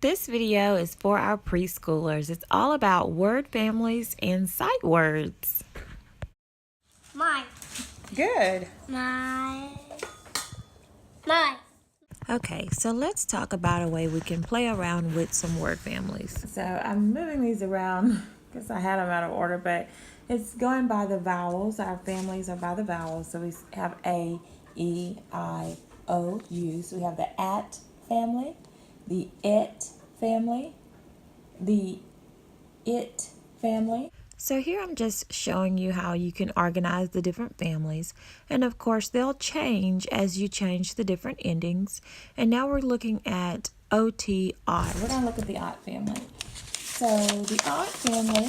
This video is for our preschoolers. It's all about word families and sight words. Mine. Good. Mine. Okay, so let's talk about a way we can play around with some word families. So I'm moving these around because I had them out of order, but it's going by the vowels. Our families are by the vowels. So we have A, E, I, O, U. So we have the at family, the it family, the it family. So here I'm just showing you how you can organize the different families. And of course, they'll change as you change the different endings. And now we're looking at OT, odd. We're going to look at the odd family. So the odd family,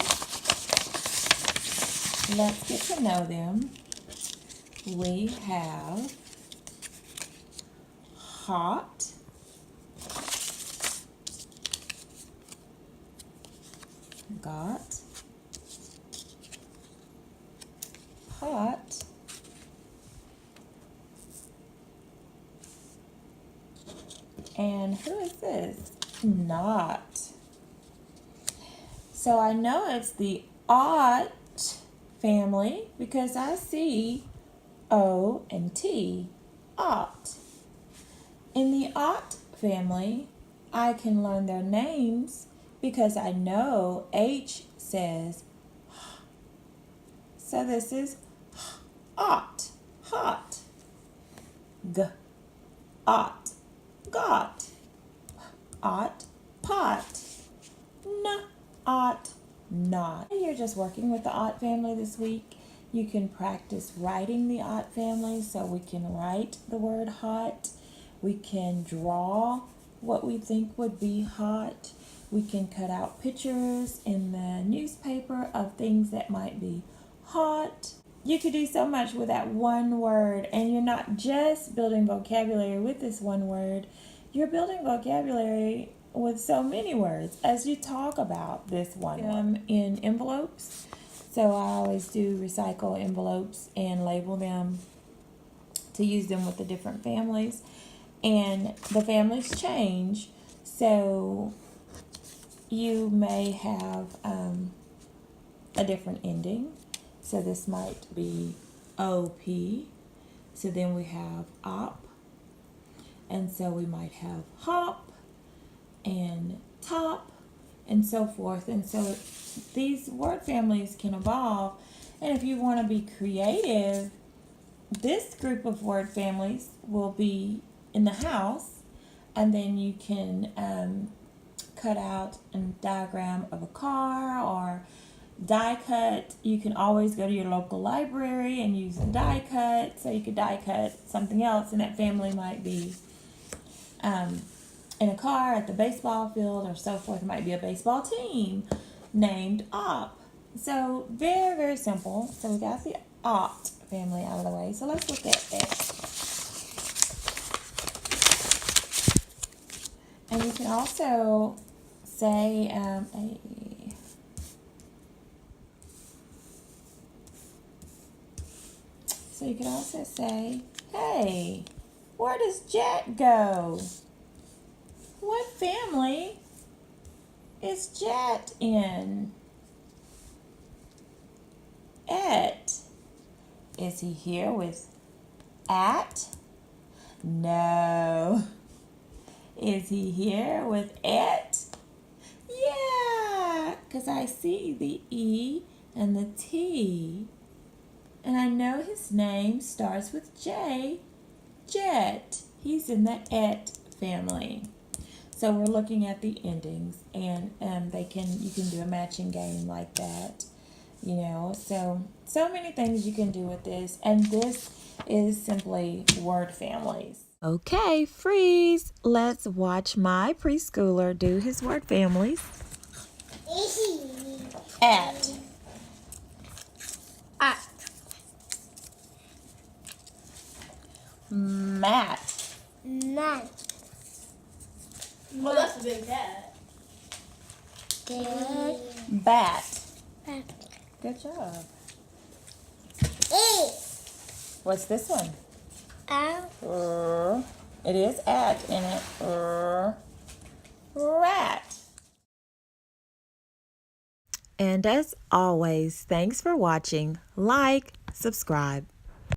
let's get to know them. We have hot, got, pot, and who is this? Not. So I know it's the ought family because I see O and T, ought. In the ought family, I can learn their names because I know H says so this is ought, hot, g, ought, got, ought, pot, n, ought, not. You're just working with the ought family this week. You can practice writing the ought family, so we can write the word hot. We can draw what we think would be hot. We can cut out pictures in the newspaper of things that might be hot. You could do so much with that one word, and you're not just building vocabulary with this one word. You're building vocabulary with so many words as you talk about this one word. In envelopes. So I always do recycle envelopes and label them to use them with the different families. And the families change, so you may have a different ending. So this might be OP. So then we have op. And so we might have hop and top and so forth. And so these word families can evolve. And if you want to be creative, this group of word families will be in the house, and then you can cut out a diagram of a car or die cut. You can always go to your local library and use a die cut. So you could die cut something else, and that family might be in a car at the baseball field or so forth. It might be a baseball team named op. So very, very simple. So we got the ought family out of the way. So let's look at it. And you can also say so you can also say, hey, where does Jet go? What family is Jet in? Et. Is he here with at? No. Is he here with it? Yeah, because I see the E and the T. And I know his name starts with J. Jet. He's in the et family. So we're looking at the endings, and you can do a matching game like that. You know, so many things you can do with this, and this is simply word families. Okay, freeze. Let's watch my preschooler do his word families. At. Mat. Well, that's a big cat. Bat. Good job. What's this one? It is at in it. rat. And as always, thanks for watching. Like, subscribe.